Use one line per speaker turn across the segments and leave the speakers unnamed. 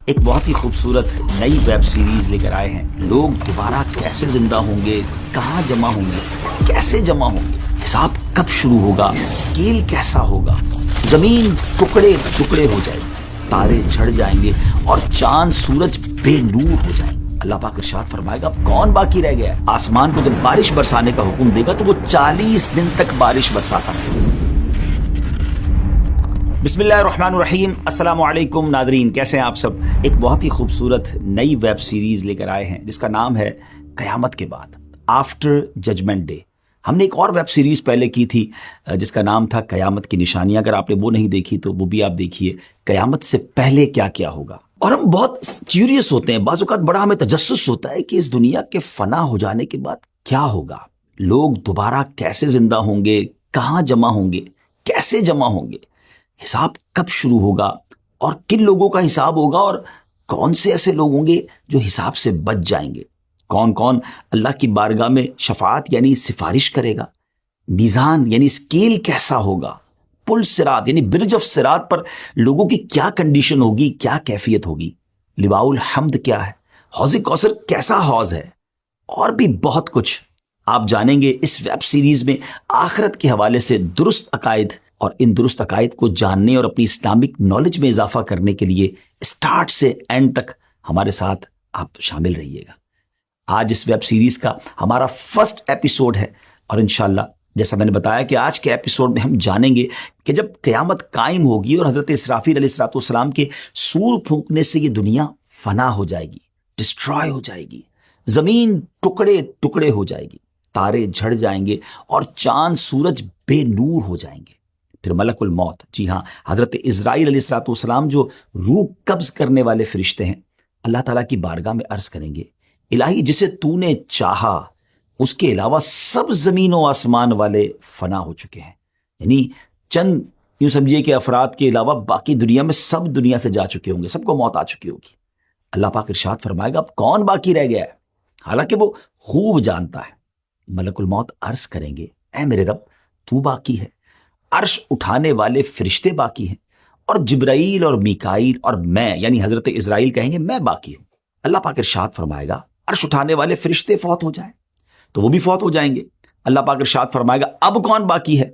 ایک بہت ہی خوبصورت نئی ویب سیریز لے کر آئے ہیں. لوگ دوبارہ کیسے زندہ ہوں گے, کہاں جمع ہوں گے, کیسے جمع ہوں گے, حساب کب شروع ہوگا, اسکیل کیسا ہوگا, زمین ٹکڑے ٹکڑے ہو جائے گی, تارے جھڑ جائیں گے اور چاند سورج بے نور ہو جائیں گے. اللہ پاک ارشاد فرمائے گا اب کون باقی رہ گیا ہے. آسمان کو جب بارش برسانے کا حکم دے گا تو وہ 40 دن تک بارش برساتا ہے. بسم اللہ الرحمن الرحیم. السلام علیکم ناظرین, کیسے ہیں آپ سب. ایک بہت ہی خوبصورت نئی ویب سیریز لے کر آئے ہیں جس کا نام ہے قیامت کے بعد, آفٹر ججمنٹ ڈے. ہم نے ایک اور ویب سیریز پہلے کی تھی جس کا نام تھا قیامت کی نشانیاں. اگر آپ نے وہ نہیں دیکھی تو وہ بھی آپ دیکھیے, قیامت سے پہلے کیا کیا ہوگا. اور ہم بہت کیوریس ہوتے ہیں, بعض اوقات بڑا ہمیں تجسس ہوتا ہے کہ اس دنیا کے فنا ہو جانے کے بعد کیا ہوگا, لوگ دوبارہ کیسے زندہ ہوں گے, کہاں جمع ہوں گے, کیسے جمع ہوں گے, حساب کب شروع ہوگا, اور کن لوگوں کا حساب ہوگا, اور کون سے ایسے لوگ ہوں گے جو حساب سے بچ جائیں گے, کون کون اللہ کی بارگاہ میں شفاعت یعنی سفارش کرے گا, میزان یعنی اسکیل کیسا ہوگا, پل صراط یعنی برج آف صراط پر لوگوں کی کیا کنڈیشن ہوگی, کیا کیفیت ہوگی, لواء الحمد کیا ہے, حوض کوثر کیسا حوض ہے, اور بھی بہت کچھ آپ جانیں گے اس ویب سیریز میں. آخرت کے حوالے سے درست عقائد, اور ان درست عقائد کو جاننے اور اپنی اسلامک نالج میں اضافہ کرنے کے لیے اسٹارٹ سے اینڈ تک ہمارے ساتھ آپ شامل رہیے گا. آج اس ویب سیریز کا ہمارا فرسٹ ایپیسوڈ ہے, اور انشاءاللہ جیسا میں نے بتایا کہ آج کے ایپیسوڈ میں ہم جانیں گے کہ جب قیامت قائم ہوگی اور حضرت اسرافیل علیہ السلام کے سور پھونکنے سے یہ دنیا فنا ہو جائے گی, ڈسٹرائے ہو جائے گی, زمین ٹکڑے ٹکڑے ہو جائے گی, تارے جھڑ جائیں گے اور چاند سورج بے نور ہو جائیں گے. پھر ملک الموت, جی ہاں حضرت عزرائیل علیہ السلام جو روح قبض کرنے والے فرشتے ہیں, اللہ تعالیٰ کی بارگاہ میں عرض کریں گے الہی جسے تو نے چاہا اس کے علاوہ سب زمین و آسمان والے فنا ہو چکے ہیں. یعنی چند یوں سمجھیے کہ افراد کے علاوہ باقی دنیا میں سب دنیا سے جا چکے ہوں گے, سب کو موت آ چکی ہوگی. اللہ پاک ارشاد فرمائے گا اب کون باقی رہ گیا ہے, حالانکہ وہ خوب جانتا ہے. ملک الموت عرض کریں گے اے میرے رب تو باقی ہے, عرش اٹھانے والے فرشتے باقی ہیں, اور جبرائیل اور میکائیل اور میں یعنی حضرت عزرائیل کہیں گے میں باقی ہوں. اللہ پاک ارشاد فرمائے گا عرش اٹھانے والے فرشتے فوت ہو جائیں تو وہ بھی فوت ہو جائیں گے. اللہ پاک ارشاد فرمائے گا اب کون باقی ہے,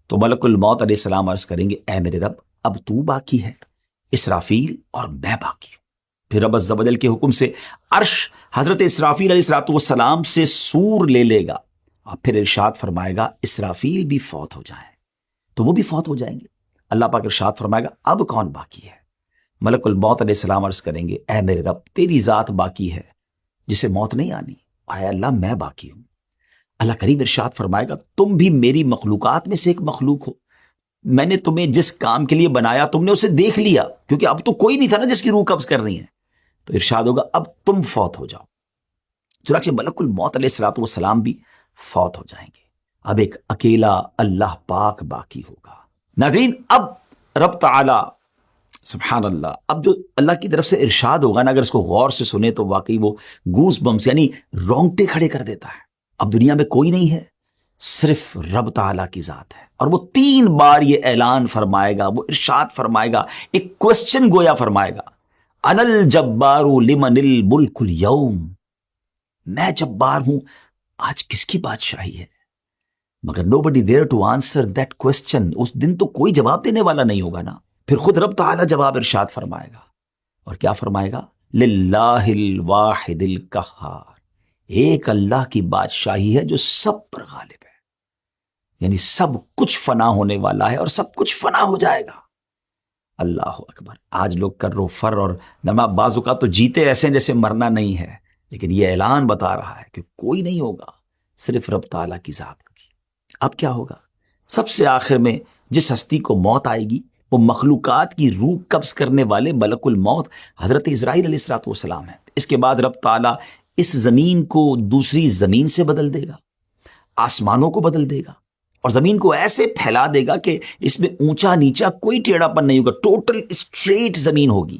تو ملک الموت علیہ السلام عرض کریں گے اے میرے رب اب تو باقی ہے, اسرافیل اور میں باقی ہوں. پھر رب عز و جل کے حکم سے عرش حضرت اسرافیل علیہ السلام سے سور لے لے گا, اور پھر ارشاد فرمائے گا اسرافیل بھی فوت ہو جائیں تو وہ بھی فوت ہو جائیں گے. اللہ پاک ارشاد فرمائے گا اب کون باقی ہے, ملک الموت علیہ السلام عرض کریں گے اے میرے رب تیری ذات باقی ہے جسے موت نہیں آنی, اے اللہ میں باقی ہوں. اللہ کریم ارشاد فرمائے گا تم بھی میری مخلوقات میں سے ایک مخلوق ہو, میں نے تمہیں جس کام کے لیے بنایا تم نے اسے دیکھ لیا, کیونکہ اب تو کوئی نہیں تھا نا جس کی روح قبض کر رہی ہے, تو ارشاد ہوگا اب تم فوت ہو جاؤ. چنانچہ ملک الموت علیہ السلام بھی فوت ہو جائیں گے. اب ایک اکیلا اللہ پاک باقی ہوگا. ناظرین اب رب تعالی سبحان اللہ, اب جو اللہ کی طرف سے ارشاد ہوگا نا, اگر اس کو غور سے سنے تو واقعی وہ گوز بمس یعنی رونگٹے کھڑے کر دیتا ہے. اب دنیا میں کوئی نہیں ہے, صرف رب تعالی کی ذات ہے, اور وہ 3 بار یہ اعلان فرمائے گا, وہ ارشاد فرمائے گا, ایک کوسچن گویا فرمائے گا انا الجبار لمن الملک اليوم, میں جبار ہوں, آج کس کی بادشاہی ہے. مگر nobody there to answer that question, اس دن تو کوئی جواب دینے والا نہیں ہوگا نا. پھر خود رب تعالی جواب ارشاد فرمائے گا, اور کیا فرمائے گا للہ الواحد القہار, ایک اللہ کی بادشاہی ہے جو سب پر غالب ہے, یعنی سب کچھ فنا ہونے والا ہے اور سب کچھ فنا ہو جائے گا. اللہ اکبر. آج لوگ کر و فر اور نما بعض اوقات تو جیتے ایسے جیسے مرنا نہیں ہے, لیکن یہ اعلان بتا رہا ہے کہ کوئی نہیں ہوگا, صرف رب تعالیٰ کی ذات ہوگی. اب کیا ہوگا, سب سے آخر میں جس ہستی کو موت آئے گی وہ مخلوقات کی روح قبض کرنے والے ملک الموت حضرت عزرائیل علیہ السلام ہے. اس کے بعد رب تعالیٰ اس زمین کو دوسری زمین سے بدل دے گا, آسمانوں کو بدل دے گا, اور زمین کو ایسے پھیلا دے گا کہ اس میں اونچا نیچا کوئی ٹیڑھا پن نہیں ہوگا, ٹوٹل اسٹریٹ زمین ہوگی.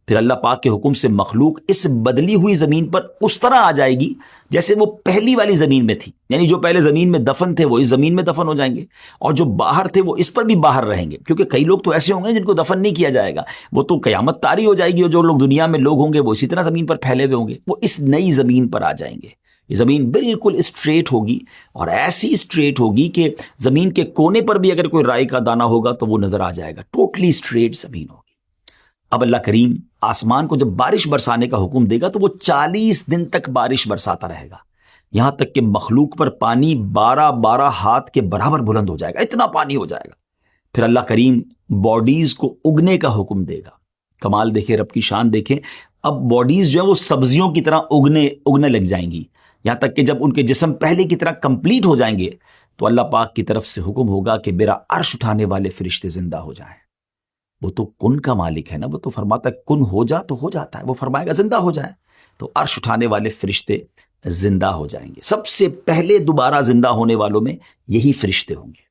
پھر اللہ پاک کے حکم سے مخلوق اس بدلی ہوئی زمین پر اس طرح آ جائے گی جیسے وہ پہلی والی زمین میں تھی، یعنی جو پہلے زمین میں دفن تھے وہ اس زمین میں دفن ہو جائیں گے، اور جو باہر تھے وہ اس پر بھی باہر رہیں گے، کیونکہ کئی لوگ تو ایسے ہوں گے جن کو دفن نہیں کیا جائے گا، وہ تو قیامت طاری ہو جائے گی، اور جو لوگ دنیا میں لوگ ہوں گے وہ اسی طرح زمین پر پھیلے ہوئے ہوں گے، وہ اس نئی زمین پر آ جائیں گے۔ یہ زمین بالکل اسٹریٹ ہوگی، اور ایسی اسٹریٹ ہوگی کہ زمین کے کونے پر بھی اگر کوئی رائی کا دانہ ہوگا تو وہ نظر آ جائے گا، ٹوٹلی اسٹریٹ زمین ہوگی۔ اب اللہ کریم آسمان کو جب بارش برسانے کا حکم دے گا تو وہ 40 دن تک بارش برساتا رہے گا، یہاں تک کہ مخلوق پر پانی 12 ہاتھ کے برابر بلند ہو جائے گا، اتنا پانی ہو جائے گا۔ پھر اللہ کریم باڈیز کو اگنے کا حکم دے گا۔ کمال دیکھیں، رب کی شان دیکھیں، اب باڈیز جو ہیں وہ سبزیوں کی طرح اگنے لگ جائیں گی، یہاں تک کہ جب ان کے جسم پہلے کی طرح کمپلیٹ ہو جائیں گے تو اللہ پاک کی طرف سے حکم ہوگا کہ میرا عرش اٹھانے والے فرشتے زندہ ہو جائیں۔ وہ تو کن کا مالک ہے نا، وہ تو فرماتا ہے کن ہو جا تو ہو جاتا ہے، وہ فرمائے گا زندہ ہو جائیں، تو عرش اٹھانے والے فرشتے زندہ ہو جائیں گے۔ سب سے پہلے دوبارہ زندہ ہونے والوں میں یہی فرشتے ہوں گے۔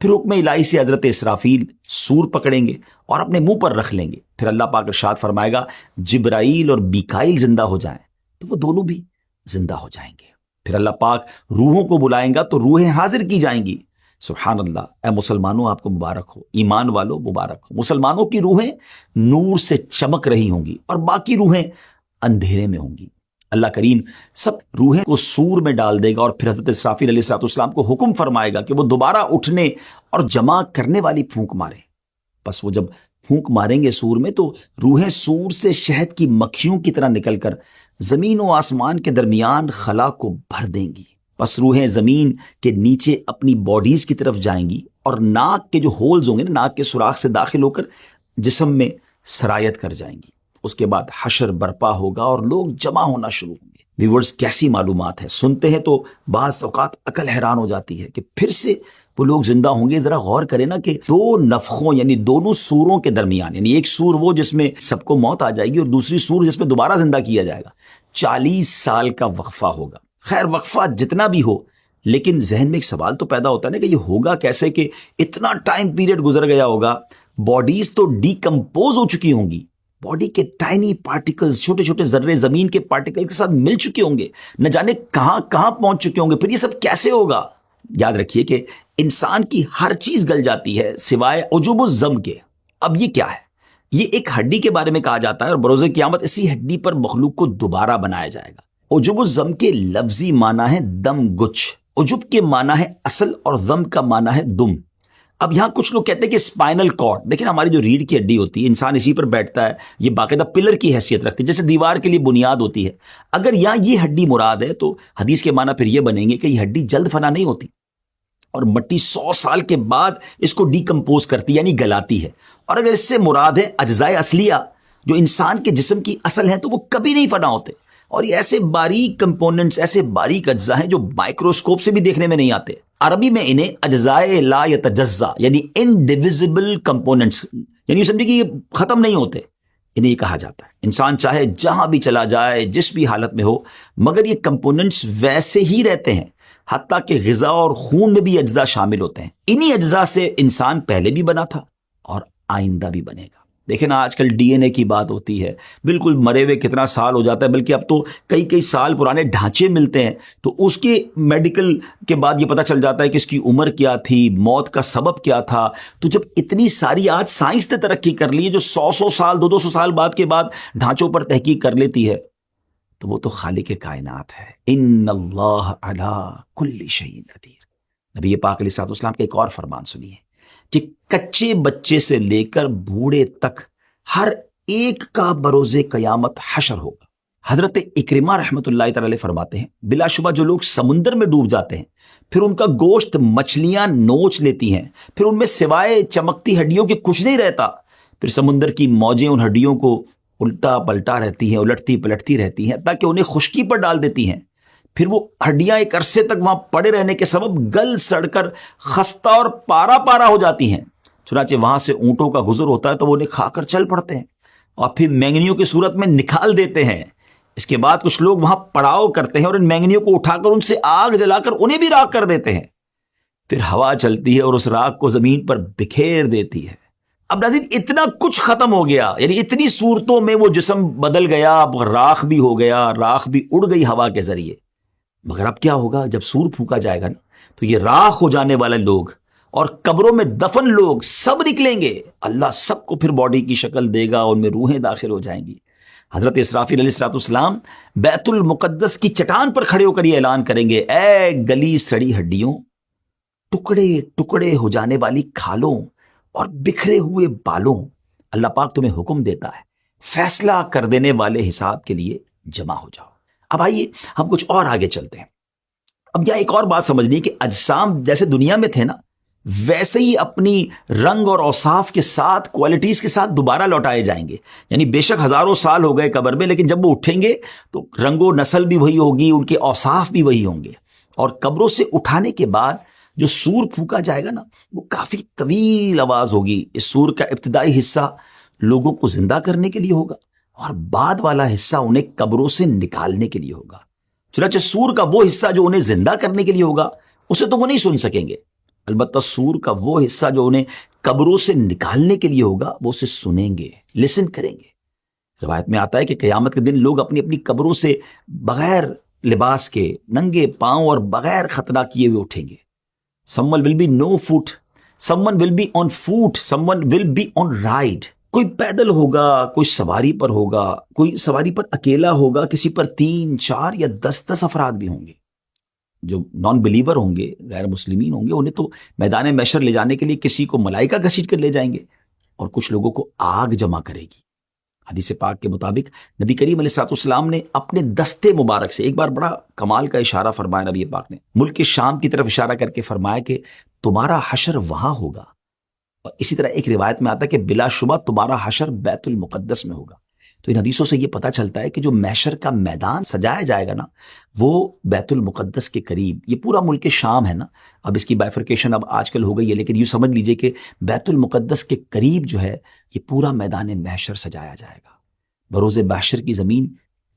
پھر حکم الہی سے حضرت اسرافیل سور پکڑیں گے اور اپنے منہ پر رکھ لیں گے، پھر اللہ پاک ارشاد فرمائے گا جبرائیل اور میکائیل زندہ ہو جائیں، تو وہ دونوں بھی زندہ ہو جائیں گے۔ پھر اللہ پاک روحوں کو بلائیں گا تو روحیں حاضر کی جائیں گی۔ سبحان اللہ، اے مسلمانوں آپ کو مبارک ہو، ایمان والوں مبارک ہو۔ مسلمانوں کی روحیں نور سے چمک رہی ہوں گی اور باقی روحیں اندھیرے میں ہوں گی۔ اللہ کریم سب روحیں کو سور میں ڈال دے گا، اور پھر حضرت اسرافیل علیہ السلام کو حکم فرمائے گا کہ وہ دوبارہ اٹھنے اور جمع کرنے والی پھونک مارے۔ بس وہ جب پھونک ماریں گے سور میں تو روحیں سور سے شہد کی مکھیوں کی طرح نکل کر زمین و آسمان کے درمیان خلا کو بھر دیں گی۔ پس روحیں زمین کے نیچے اپنی باڈیز کی طرف جائیں گی، اور ناک کے جو ہولز ہوں گے نا، ناک کے سوراخ سے داخل ہو کر جسم میں سرایت کر جائیں گی۔ اس کے بعد حشر برپا ہوگا اور لوگ جمع ہونا شروع ہوں گے۔ ویورز، کیسی معلومات ہے، سنتے ہیں تو بعض اوقات عقل حیران ہو جاتی ہے کہ پھر سے وہ لوگ زندہ ہوں گے۔ ذرا غور کریں نا کہ دو نفخوں یعنی دونوں سوروں کے درمیان، یعنی ایک سور وہ جس میں سب کو موت آ جائے گی، اور دوسری سور جس میں دوبارہ زندہ کیا جائے گا، 40 سال کا وقفہ ہوگا۔ خیر وقفہ جتنا بھی ہو، لیکن ذہن میں ایک سوال تو پیدا ہوتا ہے نا کہ یہ ہوگا کیسے کہ اتنا ٹائم پیریڈ گزر گیا ہوگا، باڈیز تو ڈیکمپوز ہو چکی ہوں گی، باڈی کے ٹائنی پارٹیکلز، چھوٹے چھوٹے ذرے زمین کے پارٹیکل کے ساتھ مل چکے ہوں گے، نہ جانے کہاں کہاں پہنچ چکے ہوں گے، پھر یہ سب کیسے ہوگا؟ یاد رکھیے کہ انسان کی ہر چیز گل جاتی ہے سوائے عجب الضم کے۔ اب یہ کیا ہے؟ یہ ایک ہڈی کے بارے میں کہا جاتا ہے، اور بروز قیامت اسی ہڈی پر مخلوق کو دوبارہ بنایا جائے گا۔ عجب الضم کے لفظی معنی ہے دم گچھ، عجب کے معنی ہے اصل، اور ضم کا معنی ہے دم۔ اب یہاں کچھ لوگ کہتے ہیں کہ اسپائنل کارڈ، دیکھیں ہماری جو ریڑھ کی ہڈی ہوتی ہے، انسان اسی پر بیٹھتا ہے، یہ باقاعدہ پلر کی حیثیت رکھتی ہے، جیسے دیوار کے لیے بنیاد ہوتی ہے۔ اگر یہاں یہ ہڈی مراد ہے تو حدیث کے معنی پھر یہ بنیں گے کہ یہ ہڈی جلد فنا نہیں ہوتی، اور مٹی 100 سال کے بعد اس کو ڈیکمپوز کرتی یعنی گلاتی ہے۔ اور اگر اس سے مراد ہے اجزائے اصلیہ جو انسان کے جسم کی اصل ہیں تو وہ کبھی نہیں فنا ہوتے، اور یہ ایسے باریک کمپوننٹس، ایسے باریک اجزاء ہیں جو مائکروسکوپ سے بھی دیکھنے میں نہیں آتے۔ عربی میں انہیں اجزائے لا یتجزا یعنی انڈیویزبل کمپوننٹس، یعنی سمجھے کہ یہ ختم نہیں ہوتے، انہیں یہ کہا جاتا ہے۔ انسان چاہے جہاں بھی چلا جائے، جس بھی حالت میں ہو، مگر یہ کمپوننٹس ویسے ہی رہتے ہیں، حتیٰ کہ غذا اور خون میں بھی اجزاء شامل ہوتے ہیں۔ انہی اجزاء سے انسان پہلے بھی بنا تھا اور آئندہ بھی بنے گا۔ دیکھیں نا، آج کل ڈی این اے کی بات ہوتی ہے، بالکل مرے ہوئے کتنا سال ہو جاتا ہے، بلکہ اب تو کئی سال پرانے ڈھانچے ملتے ہیں، تو اس کے میڈیکل کے بعد یہ پتہ چل جاتا ہے کہ اس کی عمر کیا تھی، موت کا سبب کیا تھا۔ تو جب اتنی ساری آج سائنس نے ترقی کر لی ہے جو 100 سال 200 سال بعد کے بعد ڈھانچوں پر تحقیق کر لیتی ہے، تو وہ تو خالق کائنات ہے۔ ان اللہ علی کل شیء قدیر۔ نبی پاک علیہ الصلوۃ والسلام کا ایک اور فرمان سنیے کہ کچے بچے سے لے کر بوڑھے تک ہر ایک کا بروز قیامت حشر ہوگا۔ حضرت اکرمہ رحمۃ اللہ تعالی علیہ فرماتے ہیں بلا شبہ جو لوگ سمندر میں ڈوب جاتے ہیں، پھر ان کا گوشت مچھلیاں نوچ لیتی ہیں، پھر ان میں سوائے چمکتی ہڈیوں کے کچھ نہیں رہتا، پھر سمندر کی موجیں ان ہڈیوں کو الٹا پلٹا رہتی ہیں، الٹتی پلٹتی رہتی ہیں تاکہ انہیں خشکی پر ڈال دیتی ہیں، پھر وہ ہڈیاں ایک عرصے تک وہاں پڑے رہنے کے سبب گل سڑ کر خستہ اور پارا پارا ہو جاتی ہیں۔ چنانچہ وہاں سے اونٹوں کا گزر ہوتا ہے تو وہ انہیں کھا کر چل پڑتے ہیں اور پھر مینگنیوں کی صورت میں نکال دیتے ہیں۔ اس کے بعد کچھ لوگ وہاں پڑاؤ کرتے ہیں اور ان مینگنیوں کو اٹھا کر ان سے آگ جلا کر انہیں بھی راکھ کر دیتے ہیں۔ پھر ہوا چلتی ہے اور اس راکھ کو زمین پر بکھیر دیتی ہے۔ اب ناظرین اتنا کچھ ختم ہو گیا، یعنی اتنی صورتوں میں وہ جسم بدل گیا، اب راکھ بھی ہو گیا، راکھ بھی اڑ گئی ہوا کے ذریعے، مگر اب کیا ہوگا جب سور پھونکا جائے گا نا، تو یہ راکھ ہو جانے والے لوگ اور قبروں میں دفن لوگ سب نکلیں گے، اللہ سب کو پھر باڈی کی شکل دے گا، ان میں روحیں داخل ہو جائیں گی۔ حضرت اسرافیل علیہ الصلوۃ والسلام بیت المقدس کی چٹان پر کھڑے ہو کر یہ اعلان کریں گے، اے گلی سڑی ہڈیوں، ٹکڑے ٹکڑے ہو جانے والی کھالوں اور بکھرے ہوئے بالوں، اللہ پاک تمہیں حکم دیتا ہے فیصلہ کر دینے والے حساب کے لیے جمع ہو جاؤ۔ اب آئیے ہم کچھ اور آگے چلتے ہیں۔ اب یہاں ایک اور بات سمجھنی کہ اجسام جیسے دنیا میں تھے نا، ویسے ہی اپنی رنگ اور اوصاف کے ساتھ، کوالٹیز کے ساتھ دوبارہ لوٹائے جائیں گے، یعنی بے شک ہزاروں سال ہو گئے قبر میں، لیکن جب وہ اٹھیں گے تو رنگ و نسل بھی وہی ہوگی، ان کے اوصاف بھی وہی ہوں گے، اور قبروں سے اٹھانے کے بعد جو سور پھونکا جائے گا نا، وہ کافی طویل آواز ہوگی۔ اس سور کا ابتدائی حصہ لوگوں کو زندہ کرنے کے لیے ہوگا، اور بعد والا حصہ انہیں قبروں سے نکالنے کے لیے ہوگا۔ چنانچہ سور کا وہ حصہ جو انہیں زندہ کرنے کے لیے ہوگا، اسے تو وہ نہیں سن سکیں گے، البتہ سور کا وہ حصہ جو انہیں قبروں سے نکالنے کے لیے ہوگا، وہ اسے سنیں گے، لسن کریں گے۔ روایت میں آتا ہے کہ قیامت کے دن لوگ اپنی اپنی قبروں سے بغیر لباس کے، ننگے پاؤں اور بغیر ختنہ کیے ہوئے اٹھیں گے۔ someone will be no foot, someone will be on foot, someone will be on ride۔ کوئی پیدل ہوگا، کوئی سواری پر ہوگا، کوئی سواری پر اکیلا ہوگا، کسی پر 3، 4 یا 10 افراد بھی ہوں گے۔ جو نان بلیور ہوں گے، غیر مسلمین ہوں گے، انہیں تو میدان محشر لے جانے کے لیے کسی کو ملائکہ گھسیٹ کر لے جائیں گے، اور کچھ لوگوں کو آگ جمع کرے گی۔ حدیث پاک کے مطابق نبی کریم علیہ الصلوۃ والسلام نے اپنے دستے مبارک سے ایک بار بڑا کمال کا اشارہ فرمایا۔ نبی پاک نے ملک کے شام کی طرف اشارہ کر کے فرمایا کہ تمہارا حشر وہاں ہوگا، اور اسی طرح ایک روایت میں آتا ہے کہ بلا شبہ تمہارا حشر بیت المقدس میں ہوگا۔ تو ان حدیثوں سے یہ پتہ چلتا ہے کہ جو محشر کا میدان سجایا جائے گا نا، وہ بیت المقدس کے قریب، یہ پورا ملک شام ہے نا، اب اس کی بائفرکیشن اب آج کل ہو گئی ہے، لیکن یوں سمجھ لیجئے کہ بیت المقدس کے قریب جو ہے یہ پورا میدان محشر سجایا جائے گا۔ بروز محشر کی زمین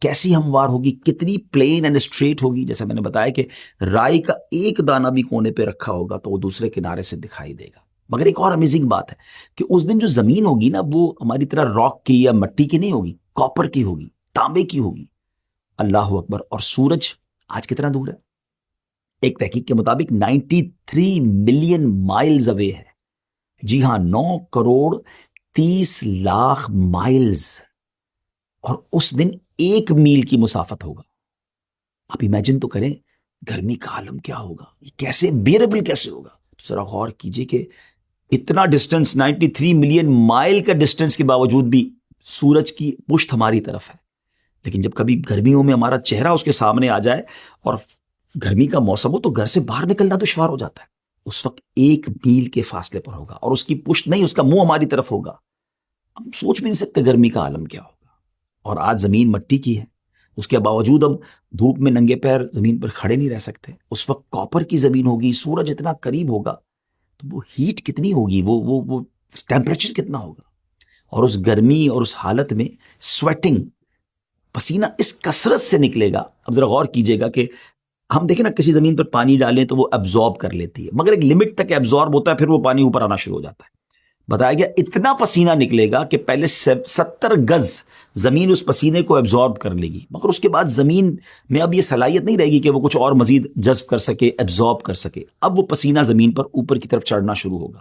کیسی ہموار ہوگی، کتنی پلین اینڈ اسٹریٹ ہوگی، جیسے میں نے بتایا کہ رائی کا ایک دانہ بھی کونے پہ رکھا ہوگا تو وہ دوسرے کنارے سے دکھائی دے گا۔ مگر ایک اور امیزنگ بات ہے کہ اس دن جو زمین ہوگی نا، وہ ہماری طرح راک کی یا مٹی کی نہیں ہوگی، کاپر کی ہوگی، تانبے کی ہوگی۔ اللہ اکبر۔ اور سورج آج کتنا دور ہے؟ ایک تحقیق کے مطابق 93 ملین مائلز اوے ہے۔ جی ہاں، 9 کروڑ 30 لاکھ مائلز، اور اس دن 1 میل کی مسافت ہوگا۔ آپ امیجن تو کریں گرمی کا عالم کیا ہوگا، یہ کیسے بیئربل کیسے ہوگا۔ تو ذرا غور کیجئے کہ اتنا ڈسٹنس، 93 ملین مائل کا ڈسٹنس کے باوجود بھی سورج کی پشت ہماری طرف ہے، لیکن جب کبھی گرمیوں میں ہمارا چہرہ اس کے سامنے آ جائے اور گرمی کا موسم ہو تو گھر سے باہر نکلنا دشوار ہو جاتا ہے۔ اس وقت 1 میل کے فاصلے پر ہوگا، اور اس کی پشت نہیں، اس کا منہ ہماری طرف ہوگا۔ ہم سوچ بھی نہیں سکتے گرمی کا عالم کیا ہوگا۔ اور آج زمین مٹی کی ہے، اس کے باوجود ہم دھوپ میں ننگے پیر زمین پر کھڑے نہیں رہ سکتے۔ اس وقت کاپر کی زمین ہوگی، سورج اتنا قریب ہوگا تو وہ ہیٹ کتنی ہوگی، وہ ٹیمپریچر کتنا ہوگا، اور اس گرمی اور اس حالت میں سویٹنگ، پسینہ اس کثرت سے نکلے گا۔ اب ذرا غور کیجئے گا کہ ہم دیکھیں نا، کسی زمین پر پانی ڈالیں تو وہ ایبزارب کر لیتی ہے، مگر ایک لمٹ تک ایبزارب ہوتا ہے، پھر وہ پانی اوپر آنا شروع ہو جاتا ہے۔ بتایا گیا اتنا پسینہ نکلے گا کہ پہلے 70 گز زمین اس پسینے کو ایبزارب کر لے گی، مگر اس کے بعد زمین میں اب یہ صلاحیت نہیں رہے گی کہ وہ کچھ اور مزید جذب کر سکے، ایبزارب کر سکے۔ اب وہ پسینہ زمین پر اوپر کی طرف چڑھنا شروع ہوگا،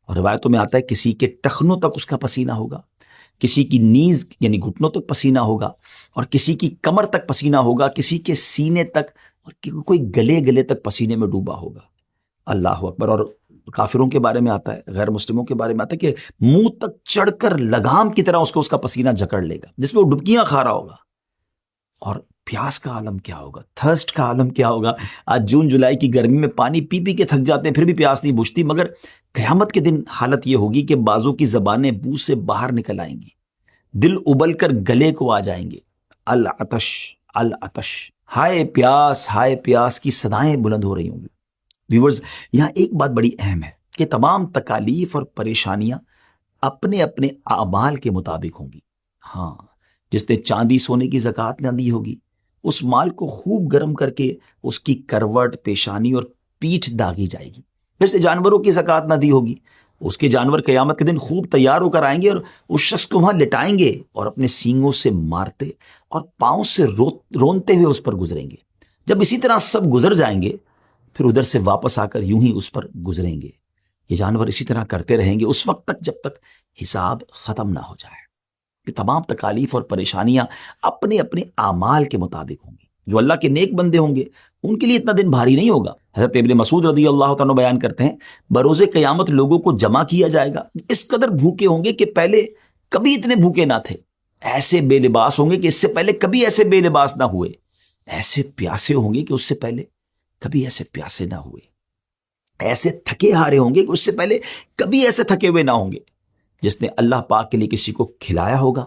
اور روایتوں میں آتا ہے کسی کے ٹخنوں تک اس کا پسینہ ہوگا، کسی کی نیز یعنی گھٹنوں تک پسینہ ہوگا، اور کسی کی کمر تک پسینہ ہوگا، کسی کے سینے تک، اور کوئی گلے گلے تک پسینے میں ڈوبا ہوگا۔ اللہ اکبر۔ اور کافروں کے بارے میں آتا ہے، غیر مسلموں کے بارے میں آتا ہے کہ منہ تک چڑھ کر لگام کی طرح اس کا پسینہ جکڑ لے گا، جس میں وہ ڈبکیاں کھا رہا ہوگا۔ اور پیاس کا عالم کیا ہوگا، تھرسٹ کا عالم کیا ہوگا۔ آج جون جولائی کی گرمی میں پانی پی پی کے تھک جاتے ہیں، پھر بھی پیاس نہیں بجھتی، مگر قیامت کے دن حالت یہ ہوگی کہ بازوں کی زبانیں منہ سے باہر نکل آئیں گی، دل ابل کر گلے کو آ جائیں گے۔ العطش العطش، ہائے پیاس کی صدائیں بلند ہو رہی ہوں گی۔ ویورز، یہاں ایک بات بڑی اہم ہے کہ تمام تکالیف اور پریشانیاں اپنے اپنے اعمال کے مطابق ہوں گی۔ ہاں، جس نے چاندی سونے کی زکوٰۃ نہ دی ہوگی، اس مال کو خوب گرم کر کے اس کی کروٹ، پیشانی اور پیٹھ داغی جائے گی۔ پھر سے جانوروں کی زکوٰۃ نہ دی ہوگی اس کے جانور قیامت کے دن خوب تیار ہو کر آئیں گے اور اس شخص کو وہاں لٹائیں گے اور اپنے سینگوں سے مارتے اور پاؤں سے رونتے ہوئے اس پر گزریں گے. جب اسی طرح سب گزر جائیں گے پھر ادھر سے واپس آ کر یوں ہی اس پر گزریں گے. یہ جانور اسی طرح کرتے رہیں گے اس وقت تک جب تک حساب ختم نہ ہو جائے. یہ تمام تکالیف اور پریشانیاں اپنے اپنے اعمال کے مطابق ہوں گی. جو اللہ کے نیک بندے ہوں گے ان کے لیے اتنا دن بھاری نہیں ہوگا. حضرت ابن مسعود رضی اللہ تعالیٰ بیان کرتے ہیں بروز قیامت لوگوں کو جمع کیا جائے گا اس قدر بھوکے ہوں گے کہ پہلے کبھی اتنے بھوکے نہ تھے. ایسے بے لباس ہوں گے کہ اس سے پہلے کبھی ایسے بے لباس نہ ہوئے. ایسے پیاسے ہوں گے کہ اس سے پہلے کبھی ایسے پیاسے نہ ہوئے. ایسے تھکے ہارے ہوں گے کہ اس سے پہلے کبھی ایسے تھکے ہوئے نہ ہوں گے. جس نے اللہ پاک کے لیے کسی کو کھلایا ہوگا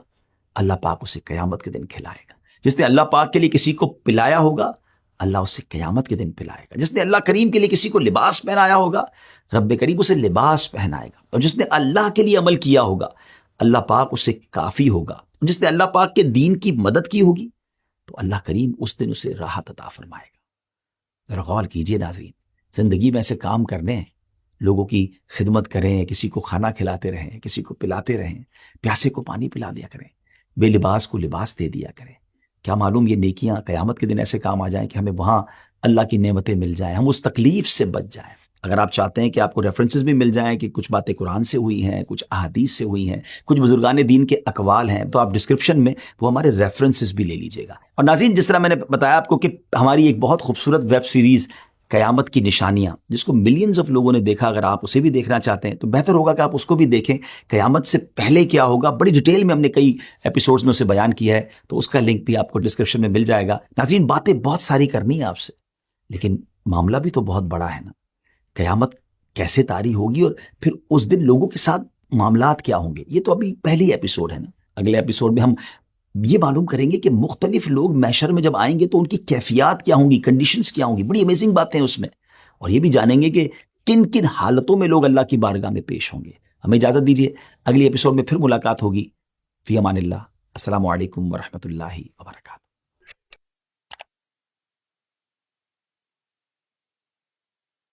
اللہ پاک اسے قیامت کے دن کھلائے گا. جس نے اللہ پاک کے لیے کسی کو پلایا ہوگا اللہ اسے قیامت کے دن پلائے گا. جس نے اللہ کریم کے لیے کسی کو لباس پہنایا ہوگا رب کریم اسے لباس پہنائے گا. اور جس نے اللہ کے لیے عمل کیا ہوگا اللہ پاک اسے کافی ہوگا. جس نے اللہ پاک کے دین کی مدد کی ہوگی تو اللہ کریم اس دن اسے راحت عطا فرمائے گا. ذرا غور کیجئے ناظرین، زندگی میں ایسے کام کرنے ہیں، لوگوں کی خدمت کریں، کسی کو کھانا کھلاتے رہیں، کسی کو پلاتے رہیں، پیاسے کو پانی پلا دیا کریں، بے لباس کو لباس دے دیا کریں. کیا معلوم یہ نیکیاں قیامت کے دن ایسے کام آ جائیں کہ ہمیں وہاں اللہ کی نعمتیں مل جائیں، ہم اس تکلیف سے بچ جائیں. اگر آپ چاہتے ہیں کہ آپ کو ریفرنسز بھی مل جائیں کہ کچھ باتیں قرآن سے ہوئی ہیں، کچھ احادیث سے ہوئی ہیں، کچھ بزرگان دین کے اقوال ہیں، تو آپ ڈسکرپشن میں وہ ہمارے ریفرنسز بھی لے لیجئے گا. اور ناظرین، جس طرح میں نے بتایا آپ کو کہ ہماری ایک بہت خوبصورت ویب سیریز قیامت کی نشانیاں، جس کو ملینز آف لوگوں نے دیکھا، اگر آپ اسے بھی دیکھنا چاہتے ہیں تو بہتر ہوگا کہ آپ اس کو بھی دیکھیں. قیامت سے پہلے کیا ہوگا بڑی ڈیٹیل میں ہم نے کئی ایپیسوڈز میں اسے بیان کیا ہے، تو اس کا لنک بھی آپ کو ڈسکرپشن میں مل جائے گا. ناظرین، باتیں بہت ساری کرنی ہے آپ سے، لیکن معاملہ بھی تو بہت بڑا ہے نا. قیامت کیسے طاری ہوگی اور پھر اس دن لوگوں کے ساتھ معاملات کیا ہوں گے، یہ تو ابھی پہلی ایپیسوڈ ہے نا. اگلے ایپیسوڈ میں ہم یہ معلوم کریں گے کہ مختلف لوگ محشر میں جب آئیں گے تو ان کی کیفیات کیا ہوں گی، کنڈیشنز کیا ہوں گی. بڑی امیزنگ باتیں ہیں اس میں، اور یہ بھی جانیں گے کہ کن کن حالتوں میں لوگ اللہ کی بارگاہ میں پیش ہوں گے. ہمیں اجازت دیجیے، اگلی ایپیسوڈ میں پھر ملاقات ہوگی. فی امان اللہ. السلام علیکم ورحمۃ اللہ وبرکاتہ.